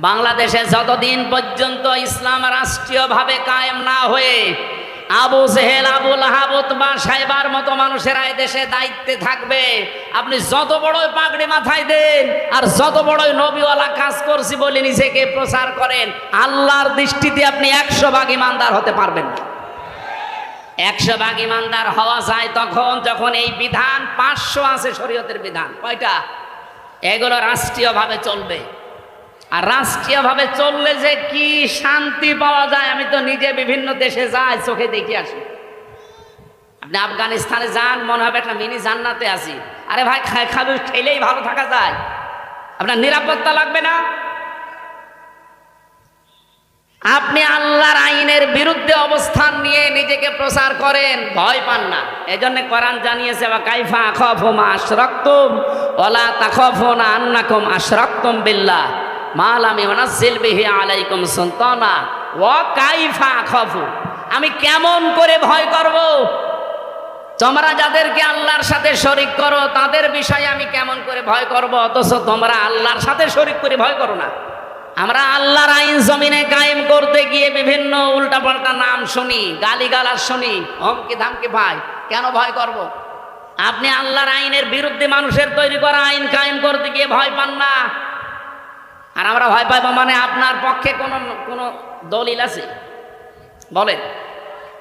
বাংলাদেশে যতদিন পর্যন্ত ইসলাম রাষ্ট্রীয়ভাবে কায়েম না হয়ে আবু জেহেল, আবু লাহাব, উতবা, সাইবার মতো মানুষেরা এই দেশে দায়িত্বে থাকবে, আপনি যত বড়ই পাগড়ি মাথায় দেন আর যত বড়ই নবীওয়ালা কাজ করছি বলে নিজেকে প্রচার করেন, আল্লাহর দৃষ্টিতে আপনি 100 ভাগ ইমানদার হতে পারবেন না। 100 ভাগ ইমানদার হওয়া যায় তখন যখন এই বিধান 500 আছে শরীয়তের বিধান, কয়টা? এগুলো রাষ্ট্রীয়ভাবে চলবে। আর রাষ্ট্রীয়ভাবে চললে যে কি শান্তি পাওয়া যায়, আমি তো নিজে বিভিন্ন দেশে যাই, চোখে দেখে আসি। আপনি আফগানিস্তানে যান, মনে হবে একটা মিনি জান্নাতে আছি। আরে ভাই, খাবে খেলেই ভালো থাকা যায়, আপনার নিরাপত্তা লাগবে না। আপনি আল্লাহর আইনের বিরুদ্ধে অবস্থান নিয়ে নিজেকে প্রচার করেন, ভয় পান না। এজন্য কোরআন জানিয়েছে, ওয়া কাইফা আখাফু মা আশরাকতুম ওয়ালা তাখাফুনা আন্নাকুম আশরাকতুম বিল্লাহ মা লাম ইউনাজ্জিল বিহি আলাইকুম সুলতানা ওয়া কাইফা আখাফু, আমি কেমন করে ভয় করব? তোমরা যাদেরকে আল্লাহর সাথে শরীক করো তাদের বিষয়ে আমি কেমন করে ভয় করব, অথচ তোমরা আল্লাহর সাথে শরীক করে ভয় করো না। আমরা আল্লাহর আইন জমিনে কায়েম করতে গিয়ে বিভিন্ন উল্টাপাল্টা নাম শুনি, গালিগালাজ শুনি, হুমকি ধামকি। ভাই, কেন ভয় করব? আপনি আল্লাহর আইনের বিরুদ্ধে মানুষের তৈরি করা আইন কায়েম করতে গিয়ে ভয় পান না। আর আমরা ভয় পাইব মানে আপনার পক্ষে কোনো দলিল আছে? বলেন,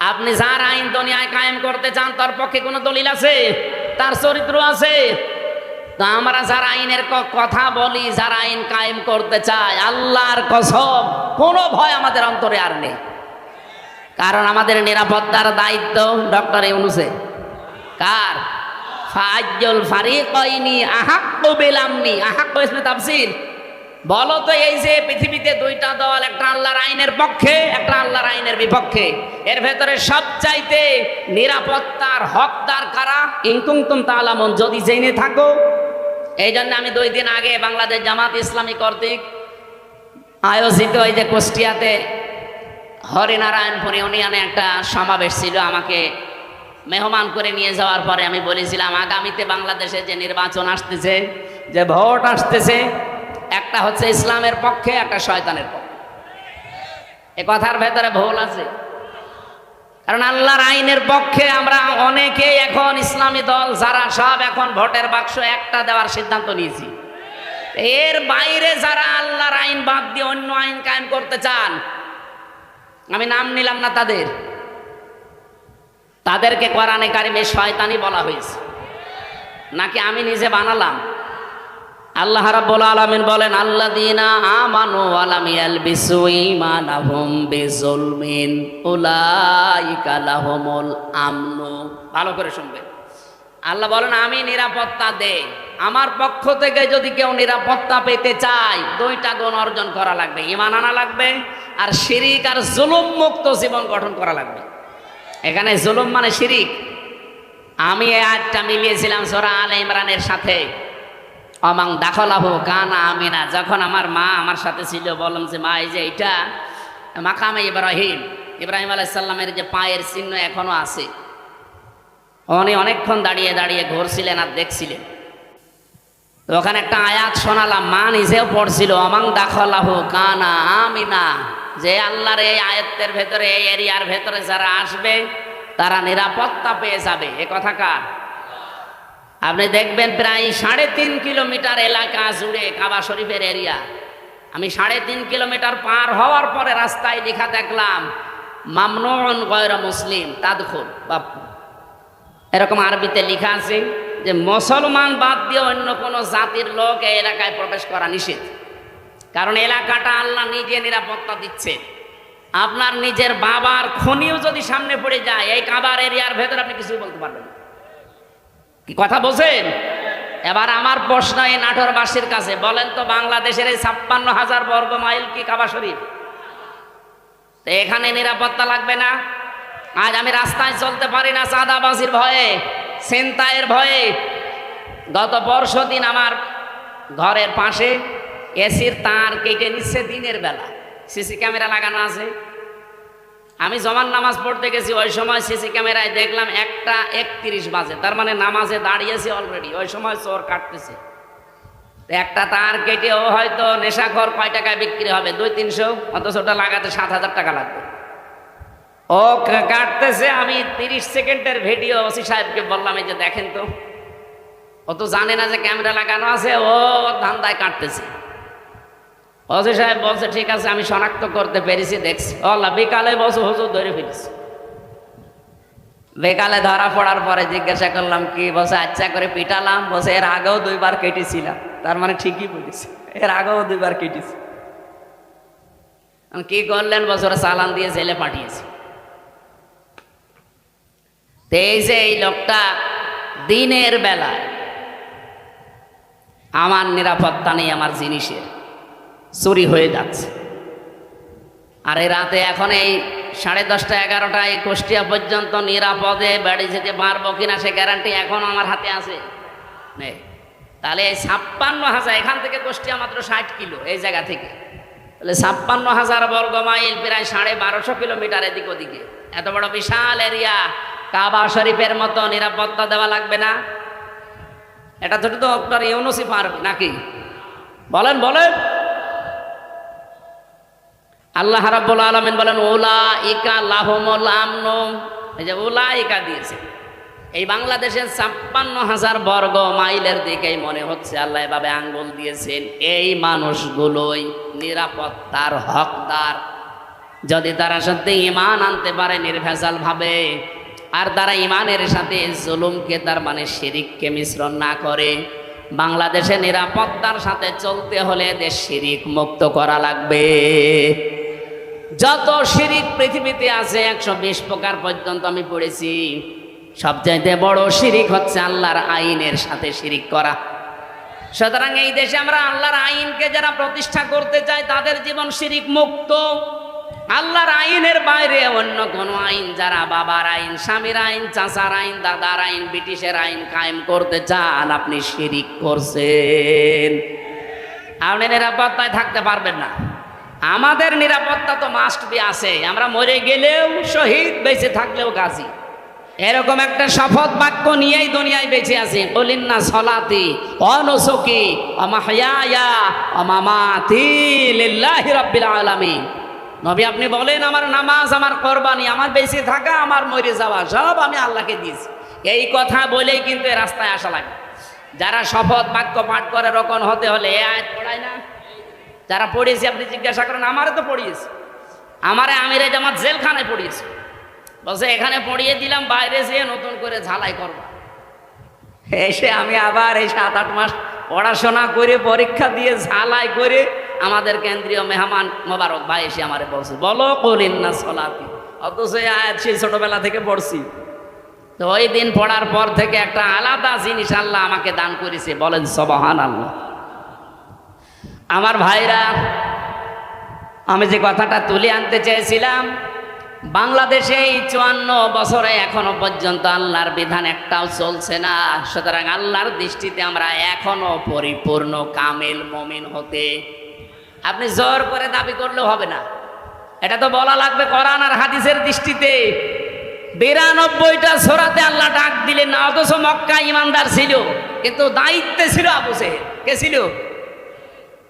আপনি যার আইন দুনিয়ায় কায়েম করতে চান তার পক্ষে কোনো দলিল আছে? তার চরিত্র আছে? তা আমরা যারা আইনের কথা বলি, যারা আইন কায়েম করতে চায়, আল্লাহর কসম কোনো ভয় আমাদের অন্তরে আর নেই। কারণ আমাদের নিরাপত্তার দায়িত্ব ডক্টর ইউনূসে। কার? ফাজ্জুল ফারিকাইনি আহাক্কু বিল আমনি। আহাক্কু ইসমে তাফসীর। বলো তো, এই যে পৃথিবীতে দুইটা দল, একটা আল্লাহর আইনের পক্ষে, একটা আল্লাহর আইনের বিপক্ষে, এর ভেতরে সবচাইতে নিরাপত্তার হকদার কারা? ইন কুনতুম তা'লামুন, যদি জেনে থাকো। এই জন্য আমি 2 দিন আগে বাংলাদেশ জামাত ইসলামী কর্তৃক আয়োজিত এই যে কুষ্টিয়াতে হরিনারায়ণপুর ইউনিয়নে একটা সমাবেশ ছিল, আমাকে মেহমান করে নিয়ে যাওয়ার পরে আমি বলেছিলাম, আগামীতে বাংলাদেশে যে নির্বাচন আসতেছে, যে ভোট আসতেছে, একটা হচ্ছে ইসলামের পক্ষে, একটা শয়তানের পক্ষে। এ কথার ভেতরে ভুল আছে। কারণ আল্লাহর আইনের পক্ষে আমরা অনেকেই এখন ইসলামী দল যারা সব এখন ভোটের বাক্স একটা দেওয়ার সিদ্ধান্ত নিয়েছি। এর বাইরে যারা আল্লাহর আইন বাদ দিয়ে অন্য আইন কায়েম করতে চান, আমি নাম নিলাম না তাদেরকে কোরআনে কারিমে শয়তানি বলা হয়েছে। নাকি আমি নিজে বানালাম? আল্লাহ রাব্বুল আলামিন বলেন, আল্লাযীনা আমানু ওয়া লাম ইয়ালবিসু ঈমানাহুম বিযুলমিন উলাইকা লাহুমুল আমনু। ভালো করে শুনবেন। আল্লাহ বলেন, আমি নিরাপত্তা দেই। আমার পক্ষ থেকে যদি কেউ নিরাপত্তা পেতে চায়, 2টা গুণ অর্জন করা লাগবে। ঈমান আনা লাগবে, আর শিরিক আর জুলুম মুক্ত জীবন গঠন করা লাগবে। এখানে জুলুম মানে শিরিক। আমি এই আয়াতটা মিলিয়েছিলাম সূরা আলে ইমরানের সাথে। অমাং দাখলাহু কানা আমিনা। যখন আমার মা আমার সাথে ছিল, বললাম যে মা, এই যে এটা মাকামে ইব্রাহিম আলাইহিস সালামের যে পায়ের চিহ্ন এখনো আছে। উনি অনেকক্ষণ দাঁড়িয়ে দাঁড়িয়ে ঘুরছিলেন আর দেখছিলেন। তো ওখানে একটা আয়াত শোনালাম, মা নিজেও পড়ছিল, অমাং দাখলাহু কানা আমিনা, যে আল্লাহর এই আয়াতের ভেতরে, এই এরিয়ার ভেতরে যারা আসবে তারা নিরাপত্তা পেয়ে যাবে। এ কথা কার? আপনি দেখবেন প্রায় 3.5 কিলোমিটার এলাকা জুড়ে কাবা শরীফের এরিয়া। আমি 3.5 কিলোমিটার পার হওয়ার পরে রাস্তায় লেখা দেখলাম, মামনুউন গায়রা মুসলিম তাদখুল। এরকম আরবিতে লেখা আছে যে মুসলমান বাদ দিয়ে অন্য কোনো জাতির লোক এই এলাকায় প্রবেশ করা নিষেধ। কারণ এলাকাটা আল্লাহ নিজে নিরাপত্তা দিচ্ছে। আপনার নিজের বাবার খনিও যদি সামনে পড়ে যায়, এই কাবার এরিয়ার ভেতরে আপনি কিছু বলতে পারবেন না। কি কথা বলছেন? এবার আমার প্রশ্ন এই নাটোরবাসীর কাছে, বলেন তো, বাংলাদেশের এই 56,000 বর্গ মাইল কি কাবা শরীফ? তো এখানে নিরাপত্তা লাগবে না? আজ আমি রাস্তায় চলতে পারি না চাঁদাবাজির ভয়ে, ছিনতাইয়ের ভয়ে। গত পরশুদিন আমার ঘরের পাশে এসির তার কেটে নিচ্ছে দিনের বেলা, সিসি ক্যামেরা লাগানো আছে। আমি জমান নামাজ পড়তে গেছি, ওই সময় সিসি ক্যামেরায় দেখলাম 1টা 31 বাজে, তার মানে নামাজে দাঁড়িয়েছে অলরেডি। ওই সময় চোর কাটতেছে। একটা তার কেটেও হয়তো নেশাখোর কয় টাকায় বিক্রি হবে, 200-300, অথচ ওটা লাগাতে 7,000 টাকা লাগবে। ও কাটতেছে, আমি 30 সেকেন্ডের ভিডিও ওসি সাহেবকে বললাম, এই যে দেখেন তো। ও তো জানে না যে ক্যামেরা লাগানো আছে, ও ধান্দায় কাটতেছে। ওসি সাহেব বলছে ঠিক আছে, আমি শনাক্ত করতে পেরেছি, দেখছি। আল্লাহ, বিকালে বসে হুজুর ধরে ফেলেছি। বেকালে ধরা পড়ার পরে জিজ্ঞাসা করলাম কি, বসে আচ্ছা করে পিটালাম। বসে এর আগেও 2 বার কেটেছিলাম। তার মানে ঠিকই বলেছি, এর আগেও 2 বার কেটেছি। কি করলেন? বছরে চালান দিয়ে জেলে পাঠিয়েছি। এই যে এই লোকটা দিনের বেলায় আমার নিরাপত্তা নেই, আমার জিনিসের চুরি হয়ে যাচ্ছে। আর এই রাতে এখন এই 10:30, 11টা এই কুষ্টিয়া পর্যন্ত নিরাপদে বাড়ি যেতে পারবো কিনা সে গ্যারান্টি এখন আমার হাতে আছে নেই। তাহলে এই 56,000, এখান থেকে কুষ্টিয়া মাত্র 60 কিলো এই জায়গা থেকে, তাহলে 56,000 বর্গ মাইল, প্রায় 1250 কিলোমিটার এদিক ওদিকে, এত বড় বিশাল এরিয়া, কাবা শরীফের মতো নিরাপত্তা দেওয়া লাগবে না? এটা তো ডক্টর ইউনূসই পারবে নাকি? বলেন বলেন। আল্লাহ রাব্বুল আলামিন বলেন উলাইকা লাহুমুল আমনু, এই যে উলাইকা দিয়েছে। এই বাংলাদেশের 56,000 বর্গ মাইলের দিকেই মনে হচ্ছে আল্লাহ এভাবে আঙ্গুল দিয়েছেন। এই মানুষগুলোই নিরাপত্তার হকদার, যদি তারা সত্যি ঈমান আনতে পারে নির্ভেজাল ভাবে, আর তারা ঈমানের সাথে জুলুমকে, তার মানে শিরিককে মিশ্রণ না করে। বাংলাদেশে নিরাপত্তার সাথে চলতে হলে দেশ শিরিক মুক্ত করা লাগবে। যত শিরিক পৃথিবীতে আছে 120 প্রকার পর্যন্ত আমি পড়েছি। সবচাইতে বড় শিরিক হচ্ছে আল্লাহর আইনের সাথে শিরিক করা। সুতরাং এই দেশে আমরা আল্লাহর আইনকে যারা প্রতিষ্ঠা করতে চাই তাদের জীবন শিরিক মুক্ত। আল্লাহর আইনের বাইরে অন্য কোনো আইন, যারা বাবার আইন, স্বামীর আইন, চাচার আইন, দাদার আইন, ব্রিটিশের আইন কায়েম করতে চান, আপনি শিরিক করছেন। আপনি নিরাপত্তায় থাকতে পারবেন না। আমাদের নিরাপত্তা তো মাস্ট বি আছে। আমরা মরে গেলেও শহীদ, বেঁচে থাকলেও গাজী, এরকম একটা শপথ বাক্য নিয়েই দুনিয়ায় বেঁচে আছি। কুলিন্না সলাতি ওয়া নুসুকি ওয়া মাহইয়ায়া ওয়া মামাতি লিল্লাহি রাব্বিল আলামিন। নবী আপনি বলেন, আমার নামাজ, আমার কোরবানি, আমার বেঁচে থাকা, আমার মরে যাওয়া, সব আমি আল্লাহকে দিয়েছি। এই কথা বলেই কিন্তু রাস্তায় আসা লাগে। যারা শপথ বাক্য পাঠ করে রকম হতে হলে এ আয়াত পড়ায় না? যারা পড়িয়েছি আপনি জিজ্ঞাসা করেন, আমারে তো পড়িয়েছে, আমারে আমিরে জামাত জেলখানায় পড়িয়েছে। বলছে এখানে পড়িয়ে দিলাম, বাইরে যেয়ে নতুন করে ঝালাই করবা। এসে আমি আবার এই 7-8 মাস পড়াশোনা করে, পরীক্ষা দিয়ে, ঝালাই করে, আমাদের কেন্দ্রীয় মেহমান মোবারক ভাই এসে আমারে বলছে, বলো কুলিন্না সলাতি। অথচ এই আয়াত সেই ছোটবেলা থেকে পড়ছি। তো ওই দিন পড়ার পর থেকে একটা আলাদা জিনিস আল্লাহ আমাকে দান করেছে। বলেন সুবহানাল্লাহ। আমার ভাইরা, আমি যে কথাটা তুলে আনতে চেয়েছিলাম, বাংলাদেশে এই 54 বছরে এখনো পর্যন্ত আল্লাহর বিধান একটাও চলছে না। সুতরাং আল্লাহর দৃষ্টিতে আমরা এখনো পরিপূর্ণ কামেল মুমিন হতে, আপনি জোর করে দাবি করলেও হবে না। এটা তো বলা লাগবে কোরআন আর হাদিসের দৃষ্টিতে। 92টা সূরাতে আল্লাহ ডাক দিলেন না, অথচ মক্কা ইমানদার ছিল, কিন্তু দায়িত্বে ছিল আবু জেহেল। কে ছিল?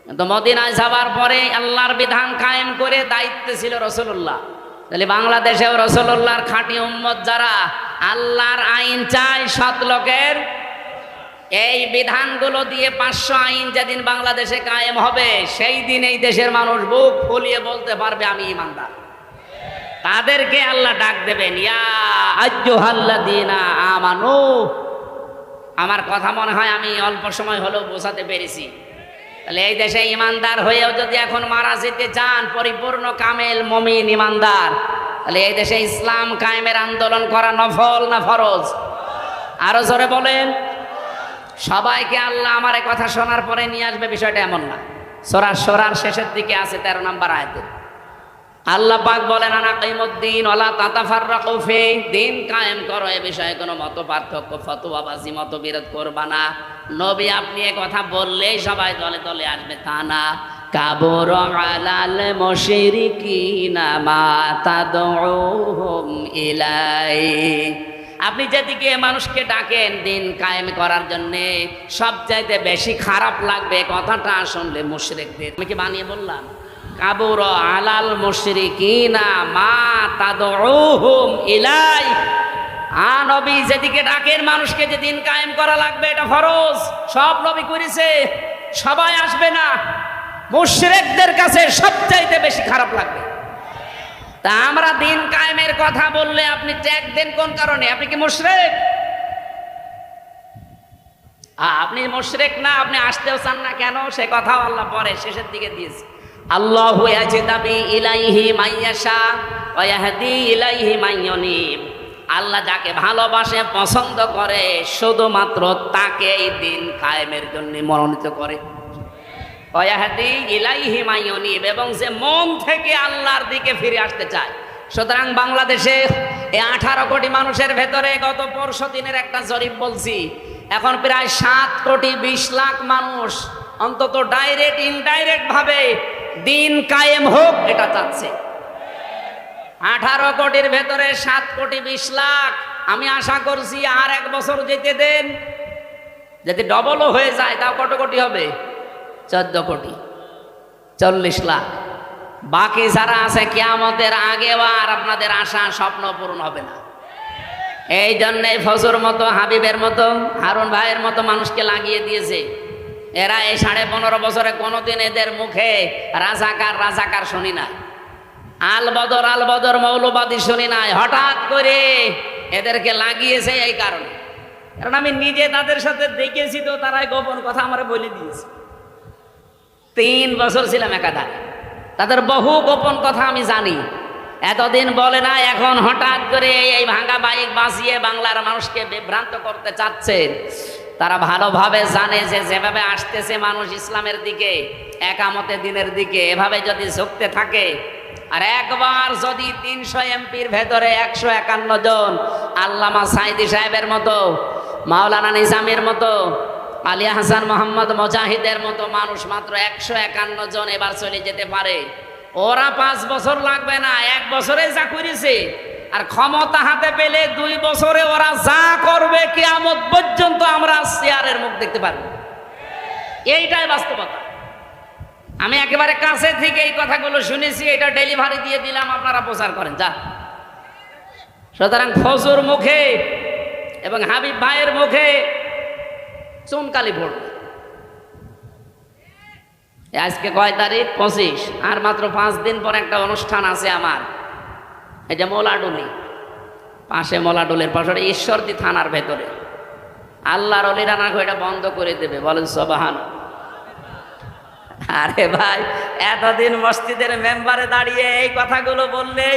কিন্তু মদিনায় যাবার পরে আল্লাহর বিধান কায়েম করে দায়িত্বে ছিল রাসূলুল্লাহ। তাহলে বাংলাদেশেও রাসূলুল্লাহর খাঁটি উম্মত যারা আল্লাহর আইন চায়, সৎ লোকের, এই বিধানগুলো দিয়ে 500 আইন যেদিন বাংলাদেশে কায়েম হবে, সেই দিন এই দেশের মানুষ বুক ফুলিয়ে বলতে পারবে আমি ইমানদার। তাদেরকে আল্লাহ ডাক দেবেন, ইয়া আইয়ুহাল্লাযীনা আমানু। আমার কথা মনে হয় আমি অল্প সময় হলেও বোঝাতে পেরেছি। তাহলে এই দেশে ইমানদার হয়েও যদি এখন মারা যেতে চান, পরিপূর্ণ কামেল মুমিন ইমানদার, তাহলে এই দেশে ইসলাম কায়েমের আন্দোলন করা নফল না ফরজ? আরো জোরে বলেন। সবাইকে আল্লাহ আমার এই কথা শোনার পরে নিয়ে আসবে, বিষয়টা এমন না। সূরা শুরার শেষের দিকে আছে 13 নম্বর আয়াতে আল্লাহ পাক বলেন, আনা কাইমুদ্দিন ওয়ালা তাতাফাররাকু ফি, দিন কায়েম করো, এ বিষয়ে কোনো মত পার্থক্য, ফতোয়াবাজি, মতবিরোধ করবা না। নবী আপনি এ কথা বললেই সবাই দলে দলে আসবে তা না। কাবুর আলাল মুশরিকিনা মা তাদউহুম ইলাই। আপনি যেদিকে মানুষকে ডাকেন দিন কায়েম করার জন্যে, সবচাইতে বেশি খারাপ লাগবে কথাটা শুনলে মুশরিকদের। আমি কি বানিয়ে বললাম? কাবুর আলাল মুশরিকিনা মা তাদউহুম ইলাই। নবী যেদিকে ডাকেন মানুষকে যে দিন কায়েম করা লাগবে, এটা ফরজ, সব নবী করেছে, সবাই আসবে না। মুশরিকদের কাছে সবচাইতে বেশি খারাপ লাগবে। তা আমরা দিন কায়েমের কথা বললে আপনি ট্যাগ দেন কোন কারণে? আপনি কি মুশরিক? আপনি মুশরিক না, আপনি আসতেও চান না কেন? সে কথাও আল্লাহ পরে শেষের দিকে দিয়েছে। আল্লাহু ইয়াজতাবি ইলাইহি মাইয়াশা ওয়া ইয়াহদি ইলাইহি মাইয়ুনিব। আল্লাহ যাকে ভালোবাসে, পছন্দ করে, শুধুমাত্র তাকে এই দিন কায়েমের জন্য মনোনীত করে। ওয়া ইয়াহদি ইলাইহি মাইয়ুনিব, এবং যে মন থেকে আল্লাহর দিকে ফিরে আসতে চায়। সুতরাং বাংলাদেশে এই 18 কোটি মানুষের ভেতরে গত পরশু দিনের একটা জরিপ বলছি, এখন প্রায় 7 কোটি 20 লাখ মানুষ অন্তত ডাইরেক্ট ইনডাইরেক্ট ভাবে দিন কায়েম হোক এটা চাচ্ছে। 18 কোটির ভেতরে 7 কোটি 20 লাখ। আমি আশা করছি আর 1 বছর যেতে দেন, যদি ডবলও হয়ে যায় তাও কত কোটি হবে? 14 কোটি, 40 লাখ। বাকি যারা আছে কিয়ামতের আগেও আর আপনাদের আশা স্বপ্ন পূরণ হবে না। এই জন্যে ফজর মতো, হাবিবের মতো, হারুন ভাইয়ের মতো মানুষকে লাগিয়ে দিয়েছে। এরা এই 15.5 বছরে কোনোদিন এদের মুখে রাজাকার রাজাকার শুনি নাই, আল বদর মৌলবাদী শুনি নাই। হঠাৎ করে এদেরকে লাগিয়েছে এই কারণে, কারণ আমি নিজে তাদের সাথে দেখেছি, তো তারাই গোপন কথা আমার বলে দিয়েছে। 3 বছর ছিলাম একাধারে, তাদের বহু গোপন কথা আমি জানি। এতদিন বলে না, এখন হঠাৎ করে এই ভাঙা বাইক বাঁচিয়ে বাংলার মানুষকে বিভ্রান্ত করতে চাচ্ছেন। তারা ভালোভাবে জানে যে যেভাবে আসতেছে মানুষ ইসলামের দিকে, একামতে দিনের দিকে, এভাবে যদি ঝুঁকতে থাকে, আর একবার যদি 300 এমপির ভেতরে 151 জন আল্লামা সাইদি সাহেবের মতো, মাওলানা নিজামের মতো, আলী হাসান মোহাম্মদ মুজাহিদের মতো মানুষ মাত্র 151 জন এবার চলে যেতে পারে, ওরা 5 বছর লাগবে না, 1 বছরে যা করেছে, আর ক্ষমতা হাতে পেলে 2 বছরে ওরা যা করবে কিয়ামত পর্যন্ত আমরা চেয়ারের মুখ দেখতে পারবো। এইটাই বাস্তবতা। আমি একেবারে কাছে থেকে এই কথাগুলো শুনেছি, এটা ডেলিভারি দিয়ে দিলাম, আপনারা প্রচার করেন যা। সুতরাং ফজর মুখে এবং হাবিব ভাইয়ের মুখে চুনকালি পড়বে। আজকে কয় তারিখ? 25। আর মাত্র 5 দিন পর একটা অনুষ্ঠান আছে আমার, এই যে মোলাডুলি পাশে, মোলাডুলের পাশে ঈশ্বরদী থানার ভেতরে। আল্লাহর ওলিরা না এটা বন্ধ করে দেবে, বলেন সুবহান। আরে ভাই, এতদিন মসজিদের মেম্বারে দাঁড়িয়ে এই কথাগুলো বললে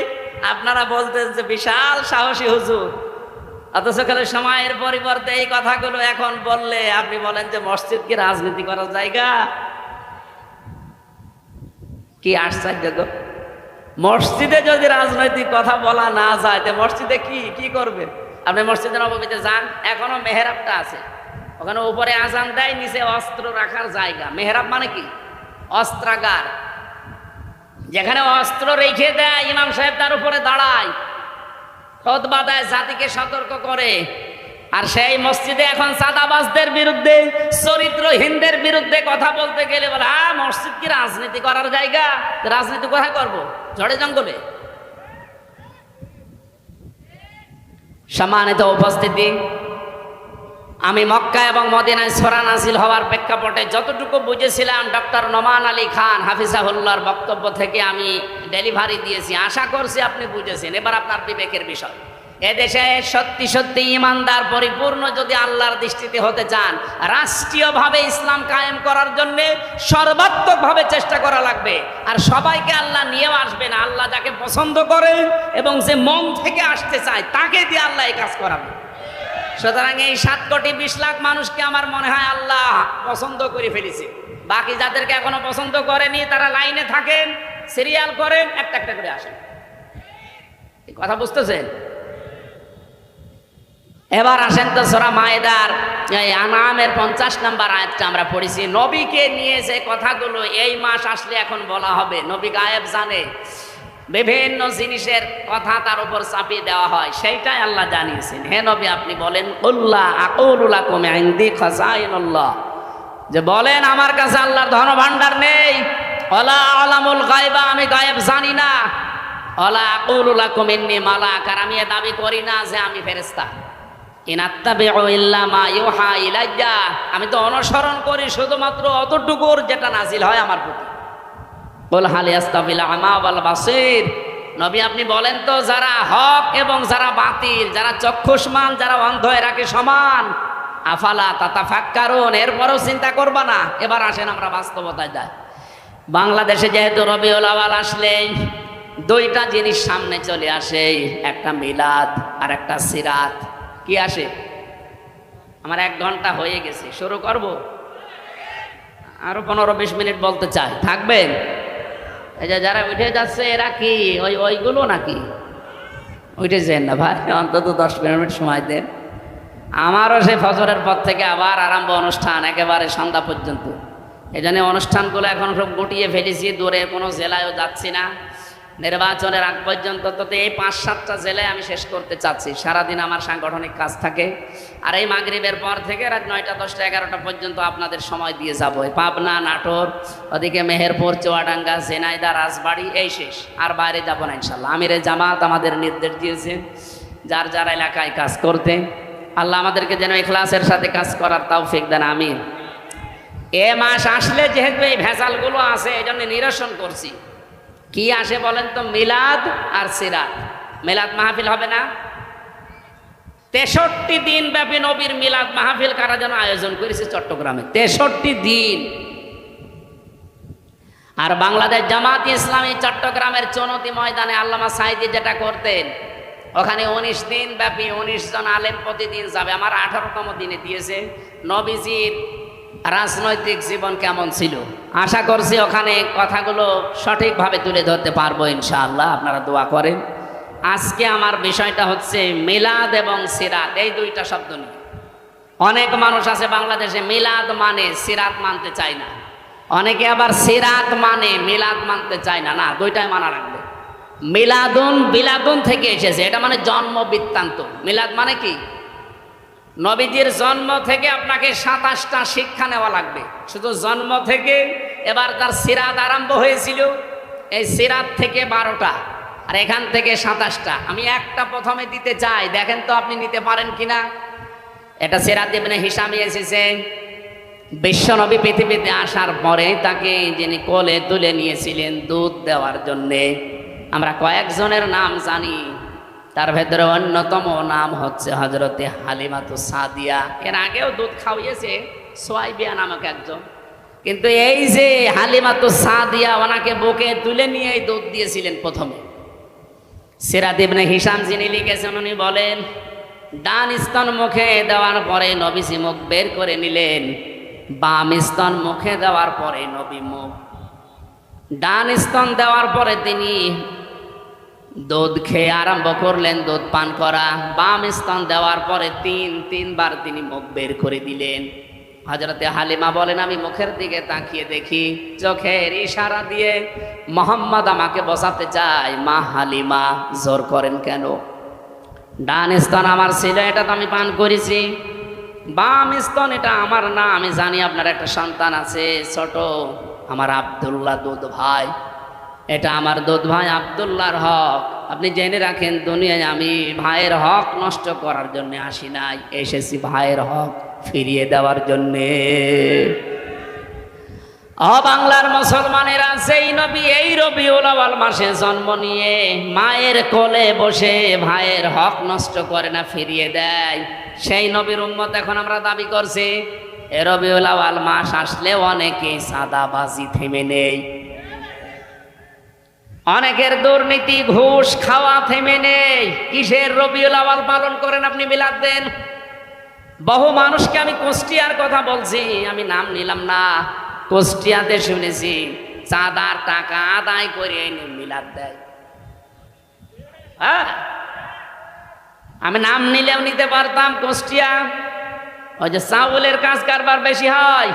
আপনারা বলতেন যে বিশাল সাহসী হুজুর, অথচ কালে সময়ের পরিবর্তে এই কথাগুলো এখন বললে আপনি বলেন যে মসজিদ কি রাজনীতি করার জায়গা? কি আশ্চর্য গো! মসজিদে যদি রাজনৈতিক কথা বলা না যায়, তো মসজিদে কি করবে? আপনি মসজিদে নববীতে যান, এখনো মেহরাবটা আছে, ওখানে উপরে আজান দেয়, নিচে অস্ত্র রাখার জায়গা। মেহরাব মানে কি? অস্ত্রাগার, যেখানে অস্ত্র রেখে দেয়, ইমাম সাহেব তার উপরে দাঁড়ায়, খুতবা দেয়, জাতিকে সতর্ক করে। আর সেই মসজিদে এখন চাঁদাবাজদের বিরুদ্ধে, চরিত্রহীনদের বিরুদ্ধে কথা বলতে গেলে বলে মসজিদ কি রাজনীতি করার জায়গা? রাজনীতি কোথায় করবো? ঝড়ে জঙ্গলে। সম্মানিত উপস্থিতি, আমি মক্কা এবং মদিনায় সূরা নাযিল হওয়ার প্রেক্ষাপটে যতটুকু বুঝেছিলাম ডক্টর নোমান আলী খান হাফিজাহুল্লাহর বক্তব্য থেকে আমি ডেলিভারি দিয়েছি। আশা করছি আপনি বুঝেছেন। এবার আপনার বিবেকের বিষয়, এদেশে সত্যি সত্যি ইমানদার পরিপূর্ণ যদি আল্লাহর দৃষ্টিতে হতে চান, রাষ্ট্রীয়ভাবে ইসলাম কায়েম করার জন্য সর্বাত্মকভাবে চেষ্টা করা লাগবে। আর সবাইকে আল্লাহ নিয়েও আসবে না, আল্লাহ যাকে পছন্দ করেন এবং যে মন থেকে আসতে চায় তাকে দিয়ে আল্লাহ এই কাজ করাবে। সুতরাং এই 7 কোটি 20 লাখ মানুষকে আমার মনে হয় আল্লাহ পছন্দ করে ফেলেছে। বাকি যাদেরকে এখনো পছন্দ করেনি তারা লাইনে থাকেন, সিরিয়াল করেন, একটা একটা করে আসেন। এই কথা বুঝতেছেন? এবার আসেন তো সূরা মায়েদার আনামের 50 নম্বর আয়াতটা আমরা পড়েছি। নবীকে নিয়ে যে কথাগুলো এই মাস আসলে এখন বলা হবে, নবী গায়েব জানে। বিভিন্ন জিনিসের কথা তার উপর চাপিয়ে দেওয়া হয়, সেইটাই আল্লাহ জানিয়েছেন। হে নবী, আপনি বলেন কুল্লা আকুলু লাকুম ইনদি খাযাইনুল্লাহ, যে বলেন আমার কাছে আল্লাহর ধন ভাণ্ডার নেই। ওয়ালা আলামুল গায়বা, আমি গায়েব জানি না। ওয়ালা আকুলু লাকুম ইন্নী মালাক, আর আমি এ দাবি করি না যে আমি ফেরেশতা। ইন আত্তাবিউ ইল্লা মা ইউহা ইলাইয়া, আমি তো অনুসরণ করি শুধুমাত্র অতটুকুর যেটা নাজিল হয় আমার প্রতি। কুল হাল ইয়াস্তাবিল আমা ওয়াল বাসীর, নবী আপনি বলেন তো যারা হক এবং যারা বাতিল, যারা চক্ষুষ্মান যারা অন্ধ, এরা কি সমান? আফালা তাতাফাক্কারুন, এরপরও চিন্তা করবা না? এবার আসেন আমরা বাস্তবতায় যাই। বাংলাদেশে যেহেতু রবিউল আউয়াল আসলেই দুইটা জিনিস সামনে চলে আসে, একটা মিলাদ আর একটা সিরাত। কি আসে? আমার 1 ঘন্টা হয়ে গেছে, শুরু করব? আরো 15-20 মিনিট বলতে চাই, থাকবেন? এই যে যারা উঠে যাচ্ছে এরা কি ওইগুলো নাকি? উঠেছেন না ভাই, অন্তত 10-15 মিনিট সময় দেন। আমারও সে ফজরের পর থেকে আবার আরম্ভ অনুষ্ঠান, একেবারে সন্ধ্যা পর্যন্ত। এই জন্য অনুষ্ঠানগুলো এখন সব গুটিয়ে ফেলেছি, দূরে কোনো জেলায়ও যাচ্ছি না। নির্বাচনের আগ পর্যন্ত তো এই 5-7টা জেলায় আমি শেষ করতে চাচ্ছি। সারাদিন আমার সাংগঠনিক কাজ থাকে, আর এই মাগরিবের পর থেকে রাত 9টা, 10টা, 11টা পর্যন্ত আপনাদের সময় দিয়ে যাবো। পাবনা, নাটোর, ওদিকে মেহেরপুর, চুয়াডাঙ্গা, ঝিনাইদহ, রাজবাড়ী, এই শেষ। আর বাইরে যাব না ইনশাল্লাহ। আমিরে জামাত আমাদের নির্দেশ দিয়েছেন যার যার এলাকায় কাজ করতে। আল্লাহ আমাদেরকে যেন ইখলাসের সাথে কাজ করার তৌফিক দেন, আমিন। এ মাস আসলে যেহেতু এই ভেজালগুলো আছে, এই জন্য নিরসন করছি। কি আসে বলেন তো? মিলাদ আর সিরাত। মিলাদ মাহফিল হবে না? 63 দিন ব্যাপী নবীর মিলাদ মাহফিল কারা যেন আয়োজন করেছে চট্টগ্রামে, 63 দিন। আর বাংলাদেশ জামাত ইসলামী চট্টগ্রামের চনতি ময়দানে আল্লামা সাঈদী যেটা করতেন, ওখানে 19 দিন ব্যাপী 19 জন আলেম প্রতিদিন যাবে। আমার 18তম দিনে দিয়েছে নবীজির রাজনৈতিক জীবন কেমন ছিল। আশা করছি ওখানে কথাগুলো সঠিকভাবে তুলে ধরতে পারবো ইনশাআল্লাহ, আপনারা দোয়া করেন। আজকে আমার বিষয়টা হচ্ছে মিলাদ এবং সিরাত, এই দুইটা শব্দ নিয়ে। অনেক মানুষ আছে বাংলাদেশে মিলাদ মানে সিরাত মানতে চায় না, অনেকে আবার সিরাত মানে মিলাদ মানতে চায় না। না, দুইটাই মানা রাখবে। মিলাদুন বিলাদুন থেকে এসেছে, এটা মানে জন্ম বৃত্তান্ত। মিলাদ মানে কি? নবীজির জন্ম থেকে আপনাকে 27টা শিক্ষা নেওয়া লাগবে, শুধু জন্ম থেকে। এবার তার সিরাত আরম্ভ হয়েছিল, এই সিরাত থেকে 12টা, আর এখান থেকে 27টা। আমি একটা প্রথমে দিতে চাই, দেখেন তো আপনি নিতে পারেন কিনা। এটা সিরাত ইবনে হিশামে এসেছে। বিশ্বনবী পৃথিবীতে আসার পরে তাকে যিনি কোলে তুলে নিয়েছিলেন দুধ দেওয়ার জন্যে, আমরা কয়েকজনের নাম জানি, তার ভেতরে অন্যতম নাম হচ্ছে হযরতে হালিমাতুস সাদিয়া। এর আগেও দুধ খাওয়িয়েছে সোয়াইবিয়া নামক একজন, কিন্তু এই যে হালিমাতুস সাদিয়া, ওনাকে বুকে তুলে নিয়ে দুধ দিয়েছিলেন প্রথমে। সিরাত ইবনে হিশাম যিনি লিখেছেন, উনি বলেন ডান স্তন মুখে দেওয়ার পরে নবীজি মুখ বের করে নিলেন, বাম স্তন মুখে দেওয়ার পরে নবী মুখ, ডান স্তন দেওয়ার পরে তিনি দুধ খেয়ে আরম্ভ করলেন দুধ পান করা। বাম স্তন দেওয়ার পরে তিনবার তিনি মুখ বের করে দিলেন। হযরতে হালিমা বলেন, আমি মুখের দিকে তাকিয়ে দেখি, চোখের ইশারা দিয়ে মোহাম্মদ আমাকে বসাতে চায়। মা হালিমা, জোর করেন কেন? ডান স্তন আমার ছিল, এটা তো আমি পান করেছি। বাম স্তন এটা আমার না, আমি জানি আপনার একটা সন্তান আছে ছোট, আমার আব্দুল্লাহ দুধ ভাই, এটা আমার দুধ ভাই আব্দুল্লাহর হক। আপনি জেনে রাখেন, দুনিয়ায় আমি ভাইয়ের হক নষ্ট করার জন্য আসি নাই, এসেছি ভাইয়ের হক ফিরিয়ে দেওয়ার জন্যে। বাংলার মুসলমানেরা, সেই নবী এই রবিউল আউয়াল মাসে জন্ম নিয়ে মায়ের কোলে বসে ভাইয়ের হক নষ্ট করে না, ফিরিয়ে দেয়। সেই নবীর উম্মত এখন আমরা দাবি করছি। এ রবিউল আউয়াল মাস আসলে অনেকে সাদাবাজি থেমে নেই, অনেকের দুর্নীতি ঘুষ খাওয়া থেমে নেই। কিসের রবিউল আউয়াল পালন করেন আপনি, মিলাদ দেন। বহু মানুষকে আমি কুষ্টিয়ার কথা বলছি, আমি নাম নিলাম না, কুষ্টিয়াতে শুনেছি চাঁদার টাকা আদায় করে এনে মিলাদ দেয়। হ্যাঁ, আমি নাম নিলেও নিতে পারতাম। কুষ্টিয়া ওই যে চাউলের কাজ কারবার বেশি হয়,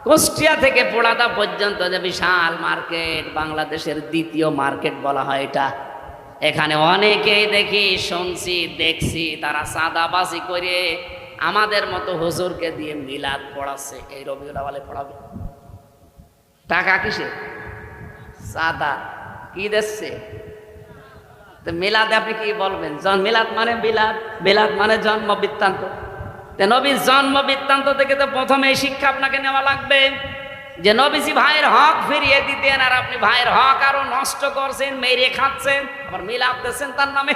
কুষ্টিয়া থেকে পোড়াদা পর্যন্ত যে বিশাল মার্কেট, বাংলাদেশের দ্বিতীয় মার্কেট বলা হয় এটা। এখানে অনেকেই দেখি, শুনছি, দেখছি তারা চাঁদাবাজি করে আমাদের মতো হুজুরকে দিয়ে মিলাদ পড়াচ্ছে। এই রবিউল আউয়ালে পড়াবে, টাকা কিসে? চাঁদা। কি দিচ্ছে? মিলাদে আপনি কি বলবেন? মিলাদ মানে বিলাদ, বিলাদ মানে জন্ম বৃত্তান্ত। নবীর জন্ম বৃত্তান্ত থেকে তো প্রথমে এই শিক্ষা আপনাকে নেওয়া লাগবে যে নবীজি ভাইয়ের হক ফিরিয়ে দিতেন, আর আপনি ভাইয়ের হক আরো নষ্ট করছেন, মেরে খাচ্ছেন, আবার মিলাদ দিচ্ছেন তার নামে।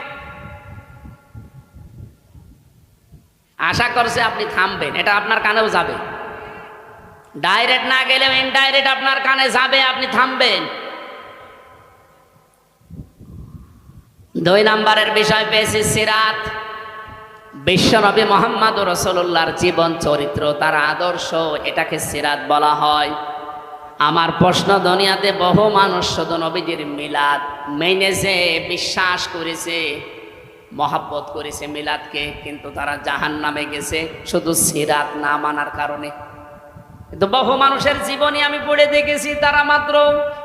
আশা করছে আপনি থামবেন, এটা আপনার কানেও যাবে। ডাইরেক্ট না গেলেও ইনডাইরেক্ট আপনার কানে যাবে, আপনি থামবেন। 2 নম্বরের বিষয় পেয়েছি সিরাত। বিশ্বনবী মুহাম্মদ রাসূলুল্লাহর জীবন চরিত্র, তার আদর্শ, এটাকে সিরাত বলা হয়। আমার প্রশ্ন, দুনিয়াতে বহু মানুষ শুধু নবীজির মিলাদ মেনেছে, বিশ্বাস করেছে, মহাব্বত করেছে মিলাদকে, কিন্তু তারা জাহান্নামে গেছে শুধু সিরাত না মানার কারণে। কিন্তু বহু মানুষের জীবনী আমি পড়ে দেখেছি, তারা মাত্র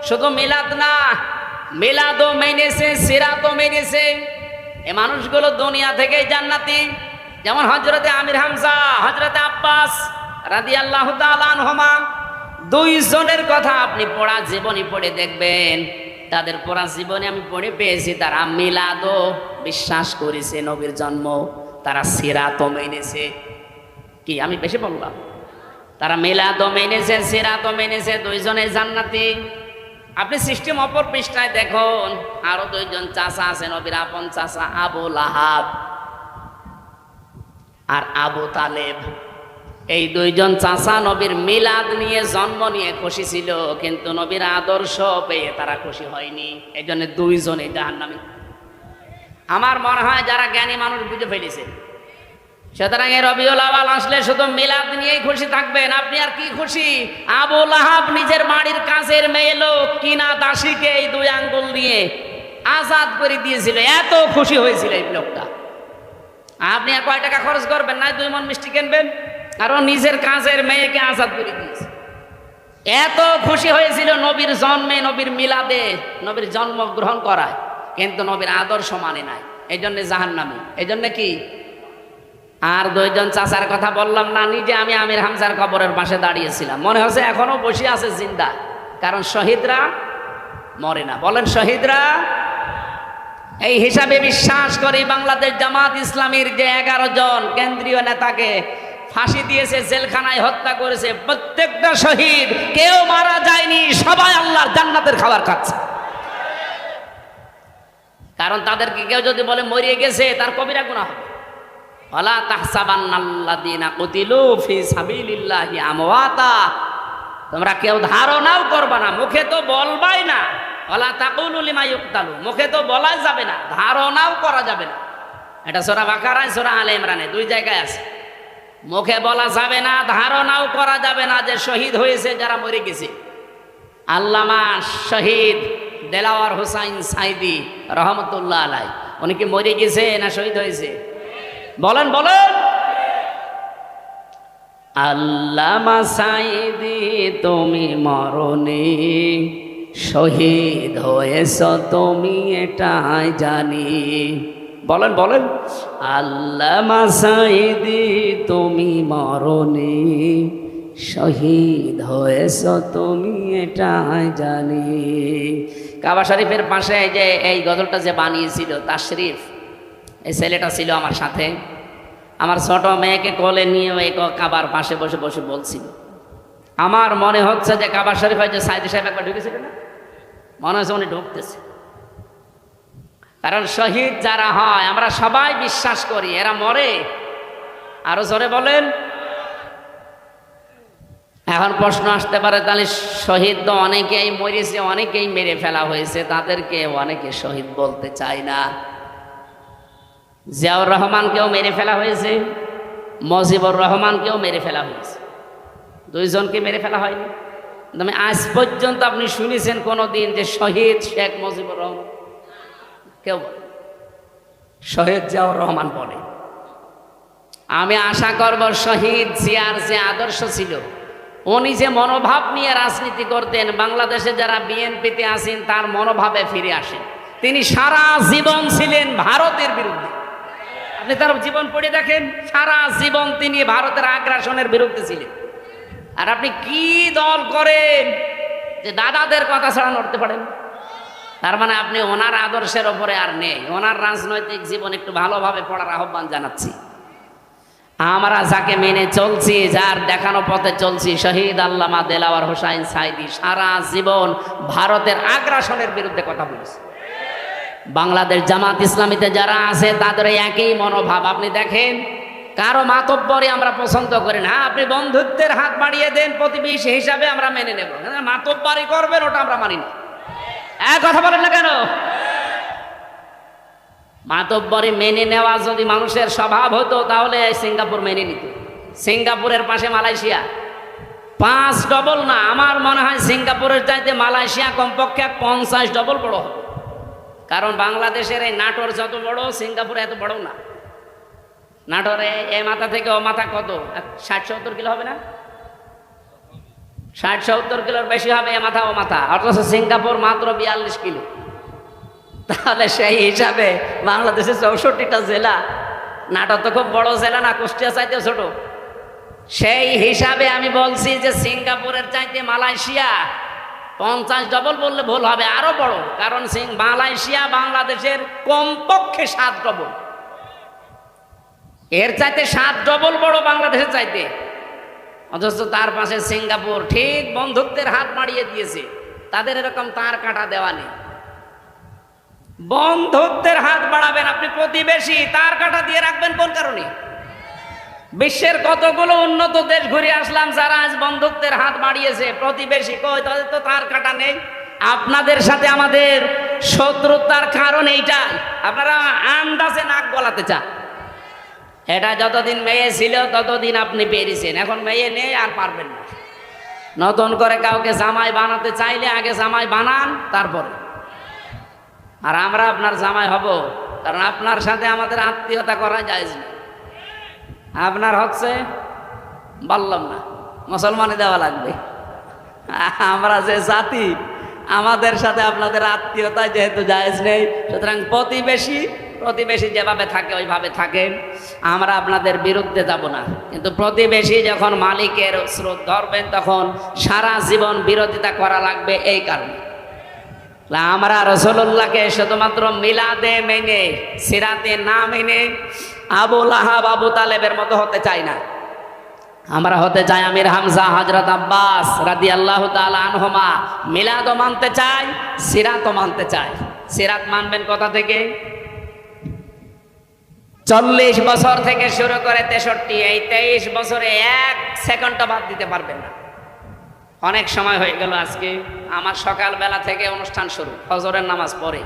শুধু মিলাদ না, মিলাদও মেনেছে, সিরাতও মেনেছে। এ মানুষগুলো দুনিয়া থেকে জান্নাতি। যেমন হযরতে আমির হামজা, হযরতে আব্বাস রাদিয়াল্লাহু তাআলা আনহুমা, 2 জনের কথা আপনি পড়া জীবনী পড়ে দেখবেন। তাদের পড়া জীবনী আমি পড়ে পেয়েছি, তারা মিলাদও বিশ্বাস করেছে, নবীর জন্ম, তারা সিরাতও মেনেছে। কি আমি বেশি বললাম? তারা মিলাদও মেনেছে, সিরাতও মেনেছে, 2 জনে জান্নাতি। আপনি সিস্টেম অপর পৃষ্ঠায় দেখুন, আরো 2 জন চাচা আছে, নবীর আপন চাচা, আবু লাহাব আর আবু তালেব। এই 2 জন চাচা নবীর মিলাদ নিয়ে, জন্ম নিয়ে খুশি ছিল, কিন্তু নবীর আদর্শ পেয়ে তারা খুশি হয়নি। এই জন্য 2 জনে জাহান্নামী। আমার মনে হয় যারা জ্ঞানী মানুষ বুঝে ফেলেছে। সুতরাং এই রবিউল আউয়াল আসলে শুধু মিলাদ নিয়েই খুশি থাকবেন, আপনি আর কি খুশি? আবু লাহাব নিজের বাড়ির কাছের মেয়ে লোক কিনা দাসীকে এই 2 আঙ্গুল দিয়ে আজাদ করে দিয়েছিল, এত খুশি হয়েছিল এই লোকটা। আপনি আর কয় টাকা খরচ করবেন না, 2 মণ মিষ্টি কিনবেন, কারণ নিজের কাছের মেয়েকে আজাদ করে দিয়েছে। এত খুশি হয়েছিল নবীর জন্মে, নবীর মিলাদে, নবীর জন্ম গ্রহণ করায়, কিন্তু নবীর আদর্শ মানে নাই, এই জন্য জাহান্নামী। এই জন্য কি? আর 2 জন চাচার কথা বললাম না, নিজে আমি আমির হামজার কবরের পাশে দাঁড়িয়েছিলাম, মনে হচ্ছে এখনো বসে আছে জিন্দা, কারণ শহীদরা মরে না। বলেন শহীদরা। এই হিসাবে বিশ্বাস করি বাংলাদেশ জামাত ইসলামীর যে 11 জন কেন্দ্রীয় নেতাকে ফাঁসি দিয়েছে, জেলখানায় হত্যা করেছে, প্রত্যেকটা শহীদ, কেউ মারা যায়নি, সবাই আল্লাহর জান্নাতের খাবার খাচ্ছে। কারণ তাদেরকে কেউ যদি বলে মরিয়ে গেছে, তার কবিরা গুনাহ হবে। ওয়ালা তাহসাবান্নাল্লাযীনা কুতিলু ফি সাবিলিল্লাহি আমওয়াতা, তোমরা কেউ ধারণাও করবা না, মুখে তো বলবাই না। ওয়ালা তাকুলু লিমা ইউকতালু, মুখে তো বলা যাবে না, ধারণাও করা যাবে না। এটা সূরা বাকারায়, সূরা আলে ইমরানে 2 জায়গায় আছে। মুখে বলা যাবে না, ধারণাও করা যাবে না যে শহীদ হয়েছে যারা মরে গেছে। আল্লামা শহীদ দেলাওয়ার হোসাইন সাইদি রহমতুল্লাহ আলাই, উনি কি মরে গেছে না শহীদ হয়েছে? বলেন বলেন। আল্লামা সাইদি তুমি মরনি, শহীদ হয়েছ তুমি এটাই জানি। বলেন বলেন। আল্লামা সাইদি তুমি মরনি, শহীদ হয়েছ তুমি এটাই জানি। কাবা শরীফের পাশে যে এই গজলটা যে বানিয়েছিল তাশরিফ, এই ছেলেটা ছিল আমার সাথে। আমার ছোট মেয়েকে কোলে নিয়ে ওই কাবার পাশে বসে বসে বলছিল, আমার মনে হচ্ছে যে কাবা শরীফে যে সাইদি সাহেব একবার ঢুকেছিল না, মনে হচ্ছে উনি ঢুকতেছে। কারণ শহীদ যারা হয় আমরা সবাই বিশ্বাস করি এরা মরে। আরো জোরে বলেন। এখন প্রশ্ন আসতে পারে, তাহলে শহীদ তো অনেকেই মরেছে, অনেকেই মেরে ফেলা হয়েছে, তাদেরকে অনেকে শহীদ বলতে চায় না। জিয়াউর রহমানকেও মেরে ফেলা হয়েছে, মুজিবুর রহমানকেও মেরে ফেলা হয়েছে, 2 জনকে মেরে ফেলা হয়নি। তবে আজ পর্যন্ত আপনি শুনেছেন কোনোদিন যে শহীদ শেখ মুজিবুর রহমান? কেউ বলে। শহীদ জিয়াউর রহমান বলে। আমি আশা করব শহীদ জিয়ার যে আদর্শ ছিল উনি যে মনোভাব নিয়ে রাজনীতি করতেন, বাংলাদেশে যারা বিএনপিতে আছেন তার মনোভাবে ফিরে আসেন। তিনি সারা জীবন ছিলেন ভারতের বিরুদ্ধে। আপনি তার জীবন পড়ে দেখেন, সারা জীবন তিনি ভারতের আগ্রাসনের বিরুদ্ধে ছিলেন। আর আপনি কি দল করেন যে দাদাদের কথা ছাড়া নড়তে পারেন? তার মানে আপনি ওনার আদর্শের ওপরে আর নেই। ওনার রাজনৈতিক জীবন একটু ভালোভাবে পড়ার আহ্বান জানাচ্ছি। আমরা যাকে মেনে চলছি, যার দেখানো পথে চলছি, শহীদ আল্লামা দেলাওয়ার হোসাইন সাঈদী সারা জীবন ভারতের আগ্রাসনের বিরুদ্ধে কথা বলেছে। বাংলাদেশ জামাত ইসলামীতে যারা আছে তাদের একই মনোভাব। আপনি দেখেন, কারো মাতব্বরি আমরা পছন্দ করি না। আপনি বন্ধুত্বের হাত বাড়িয়ে দেন, প্রতিবেশী হিসাবে আমরা মেনে নেব। মাতব্বরি করবেন, ওটা আমরা মানি না। কথা বলেন না কেন? মাতব্বরি মেনে নেওয়া যদি মানুষের স্বভাব হতো তাহলে সিঙ্গাপুর মেনে নিত। সিঙ্গাপুরের পাশে মালয়েশিয়া, 5 ডবল না, আমার মনে হয় সিঙ্গাপুরের চাইতে মালয়েশিয়া কমপক্ষে 50 ডবল বড় হবে। কারণ বাংলাদেশের এই নাটোর যত বড়, সিঙ্গাপুরে এত বড় না। নাটোরে এ মাথা থেকে ও মাথা কত, 60-70 কিলো হবে না? 60-70 কিলোর বেশি হবে এ মাথা ও মাথা, অথচ সিঙ্গাপুর মাত্র 42 কিলো। তাহলে সেই হিসাবে বাংলাদেশের 64টা জেলা, নাটোর তো খুব বড় জেলা না, কুষ্টিয়া চাইতেও ছোট। সেই হিসাবে আমি বলছি যে সিঙ্গাপুরের চাইতে মালয়েশিয়া 50 ডবল বললে ভুল হবে, আরো বড়। কারণ মালয়েশিয়া বাংলাদেশের কমপক্ষে 7 ডবল, এর চাইতে 7 ডবল বড় বাংলাদেশের চাইতে। অথচ তার পাশে সিঙ্গাপুর ঠিক বন্ধুত্বের হাত বাড়িয়ে দিয়েছে। তাদের এরকম তার কাটা দেওয়া নেই। বন্ধুত্বের হাত বাড়াবেন আপনি, প্রতিবেশী তার কাটা দিয়ে রাখবেন কোন কারণে? বিশ্বের কতগুলো উন্নত দেশ ঘুরে আসলাম, যারা আজ বন্ধুত্বের হাত বাড়িয়েছে, প্রতিবেশী কই, তাদের তো তার কাটা নেই। আপনাদের সাথে আমাদের শত্রুতার কারণ এইটাই, আপনারা আন্দাজে নাক গলাতে চান। এটা যতদিন মেয়ে ছিল ততদিন আপনি পেরেছেন, এখন মেয়ে নেই আর পারবেন না। নতুন করে কাউকে জামাই বানাতে চাইলে আগে জামাই বানান, তারপরে। আর আমরা আপনার জামাই হব, কারণ আপনার সাথে আমাদের আত্মীয়তা করা যায় না। আপনার হচ্ছে বললাম না, মুসলমানে দেওয়া লাগবে। আমরা যে জাতি, আমাদের সাথে আপনাদের আত্মীয়তা যেহেতু জায়েজ নেই, সুতরাং প্রতিবেশী যেভাবে থাকে ওইভাবে থাকেন। আমরা আপনাদের বিরুদ্ধে যাব না, কিন্তু প্রতিবেশী যখন মালিকের স্রোত ধরবেন তখন সারা জীবন বিরোধিতা করা লাগবে। এই কারণে আমরা রাসূলুল্লাহকে শুধুমাত্র মিলাদে মেনে, সিরাতে না মেনে আবু লাহাব আবু তালেবের মতো হতে চাই না। আমরা হতে চাই আমির হামজা, হযরত আব্বাস রাদিয়াল্লাহু তাআলা আনহুমা। মিলাদও মানতে চাই, সিরাতও মানতে চাই। সিরাত মানবেন কথা থেকে? 40 বছর থেকে শুরু করে 63, এই 23 বছরে 1 সেকেন্ডও বাদ দিতে পারবেন না। অনেক সময় হয়ে গেল। আজকে আমার সকালবেলা থেকে অনুষ্ঠান শুরু, ফজরের নামাজ পড়ে,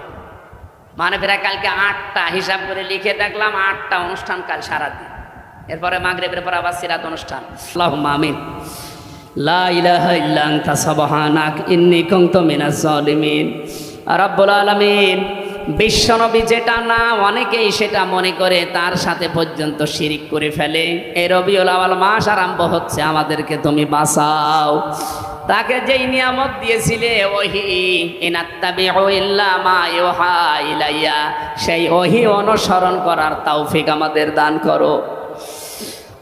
মানে প্রায় কালকে 8টা হিসাব করে লিখে দেখলাম, 8টা অনুষ্ঠান কাল সারাদিন। এরপরে মাগরিবের পর আবার সিরাত অনুষ্ঠান। আল্লাহুম্মা আমিন। লা ইলাহা ইল্লা আনতা সুবহানাক ইন্নী কুনতু মিনাজ জালিমিন। রাব্বুল আলামিন, বিশ্বনবী যেটা না অনেকেই সেটা মনে করে তার সাথে পর্যন্ত শিরিক করে ফেলে। এই রবিউল আউয়াল মাস আরম্ভ হচ্ছে, আমাদেরকে তুমি বাঁচাও। তাকে যেই নিয়ামত দিয়েছিলে ওহী, ইনাত্তাবিউ ইল্লা মা ইউহা ইলাইয়া, সেই ওহী অনুসরণ করার তৌফিক আমাদের দান করো।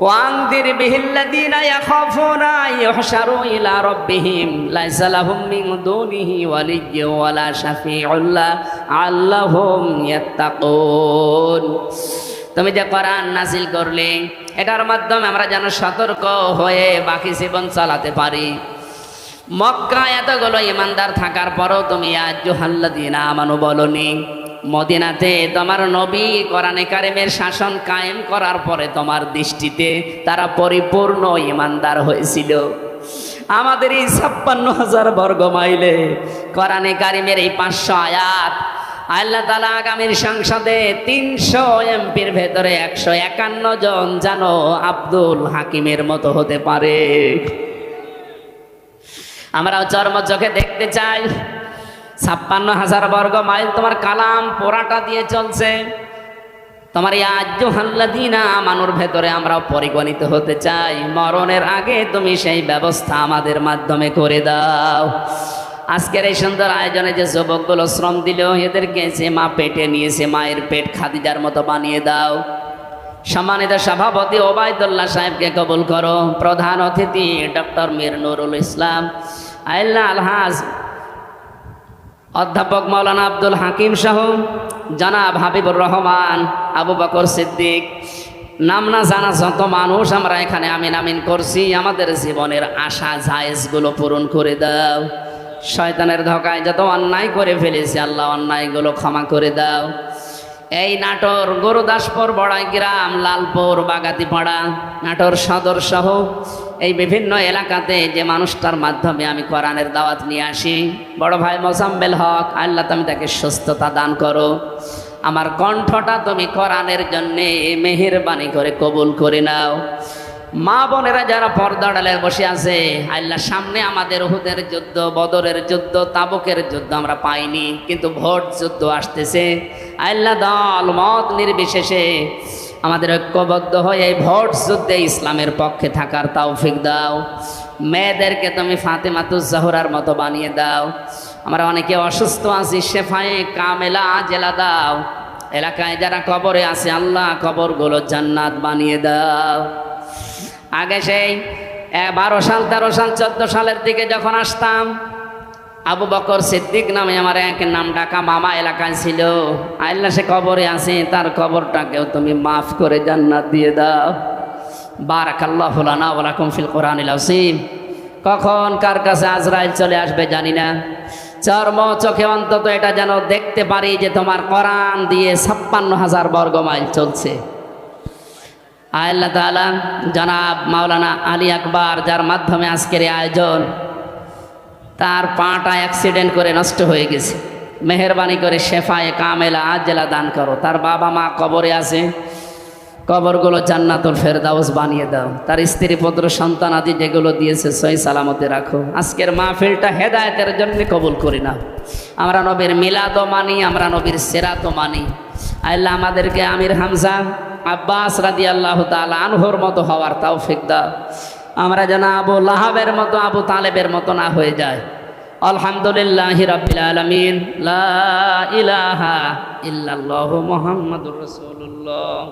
ওয়ানদির বিহিল্লাযীনা ইয়াখাফুনা ইউহশারু ইলা রাব্বিহিম লাইসা লাহুম মিন দুনিহি ওয়ালিয়্যুন ওয়ালা শাফিউন আল্লাহুম ইয়াত্তাকুন। তুমি যে কোরআন নাযিল করলে, এটার মাধ্যমে আমরা যেন সতর্ক হয়ে বাকি জীবন চালাতে পারি। মক্কায় এতগুলো ইমানদার থাকার পরও তুমি আইয়ুহাল্লাযীনা আমানু বলনি। মদিনাতে তোমার নবী কোরআনে কারিমের শাসন কায়েম করার পরে তোমার দৃষ্টিতে তারা পরিপূর্ণ ইমানদার হয়েছিল। আমাদের এই 56,000 বর্গ মাইলে কোরআনে কারিমের এই 500 আয়াত, আল্লাহ তাআলা আগামীর সংসদে 300 এমপির ভেতরে 151 জন যেন আব্দুল হাকিমের মতো হতে পারে। আমরাও চর্ম চোখে দেখতে চাই। 56,000 বর্গ মাইল তোমার কালাম পোড়াটা দিয়ে চলছে, তোমার ইয়া আইয়ুহাল্লাযীনা আমানুর ভেতরে আমরাও পরিগণিত হতে চাই। মরণের আগে তুমি সেই ব্যবস্থা আমাদের মাধ্যমে করে দাও। আজকের এই সুন্দর আয়োজনে যে যুবকগুলো শ্রম দিল, এদেরকে যে মা পেটে নিয়েছে, মায়ের পেট খাদিজার মতো বানিয়ে দাও। সম্মানিত সভাপতি ওবায়দুল্লাহ সাহেবকে কবুল করো। প্রধান অতিথি ডক্টর মীর নুরুল ইসলাম, আল্লাহ আলহাজ অধ্যাপক মৌলানা আব্দুল হাকিম সহ জনাব হাবিবুর রহমান, আবু বকর সিদ্দিক, নাম না জানা যত মানুষ আমরা এখানে আমিন আমিন করছি, আমাদের জীবনের আশা জায়েজগুলো পূরণ করে দাও। শয়তানের ধোকায় যত অন্যায় করে ফেলেছি আল্লাহ, অন্যায়গুলো ক্ষমা করে দাও। এই নাটোর গুরুদাসপুর বড়াই গ্রাম, লালপুর, বাগাতিপাড়া, নাটোর সদর সহ এই বিভিন্ন এলাকাতে যে মানুষটার মাধ্যমে আমি কোরআনের দাওয়াত নিয়ে আসি, বড় ভাই মোজাম্মেল হক, আল্লাহ তুমি তাকে সুস্থতা দান করো। আমার কণ্ঠটা তুমি কোরআনের জন্যে মেহেরবানি করে কবুল করে নাও। মা বোনেরা যারা পর্দা ডালে বসে আছে, আল্লাহ সামনে আমাদের উহুদের যুদ্ধ, বদরের যুদ্ধ, তাবুকের যুদ্ধ আমরা পাইনি, কিন্তু ভোট যুদ্ধ আসতেছে। আল্লাহ দল মত নির্বিশেষে আমাদের ঐক্যবদ্ধ হয়ে এই ভোট যুদ্ধে ইসলামের পক্ষে থাকার তৌফিক দাও। মেয়েদেরকে তুমি ফাতেমাতুজ জোহরার মতো বানিয়ে দাও। আমরা অনেকে অসুস্থ আছি, শেফায়ে কামেলা জেলা দাও। এলাকায় যারা কবরে আছে আল্লাহ কবরগুলো জান্নাত বানিয়ে দাও। আগে সেই 12 সাল, 13 সাল, 14 সালের দিকে যখন আসতাম, আবু বকর সিদ্দিক নামে আমার এক নাম ডাকা মামা এলাকায় ছিল। আল্লাহ সে কবরে আছে, তার কবরটাকেও তুমি মাফ করে জান্নাত দিয়ে দাও। বারাকাল্লাহু লানা ওয়া লাকুম ফিল কোরআনিল আযীম। কখন কার কাছে আজরাইল চলে আসবে জানি না। চর্ম চোখে অন্তত এটা যেন দেখতে পারি যে তোমার কোরআন দিয়ে 56,000 বর্গ মাইল চলছে। আল্লাহ তাআলা জনাব মাওলানা আলী আকবর, যার মাধ্যমে আজকের এই আয়োজন, তার পাটা অ্যাক্সিডেন্ট করে নষ্ট হয়ে গেছে। মেহেরবানি করে শেফায়ে কামেলা আজেলা দান করো। তার বাবা মা কবরে আছে, কবরগুলো জান্নাতুল ফেরদাউস বানিয়ে দাও। তার স্ত্রী পুত্র সন্তান আদি যেগুলো দিয়েছে সহি সালামতে রাখো। আজকের মাহফিলটা হেদায়েতের জন্য কবুল করি না। আমরা নবীর মিলাদও মানি, আমরা নবীর সিরাতও মানি। আল্লাহ আমাদেরকে আমির হামজা আব্বাস রাদিয়াল্লাহু তাআলা আনহুর মতো হওয়ার তৌফিক দাও। আমরা যেন আবু লাহাবের মতো, আবু তালেবের মতো না হয়ে যায়। আলহামদুলিল্লাহি রাব্বিল আলামিন। লা ইলাহা ইল্লাল্লাহু মুহাম্মাদুর রাসূলুল্লাহ।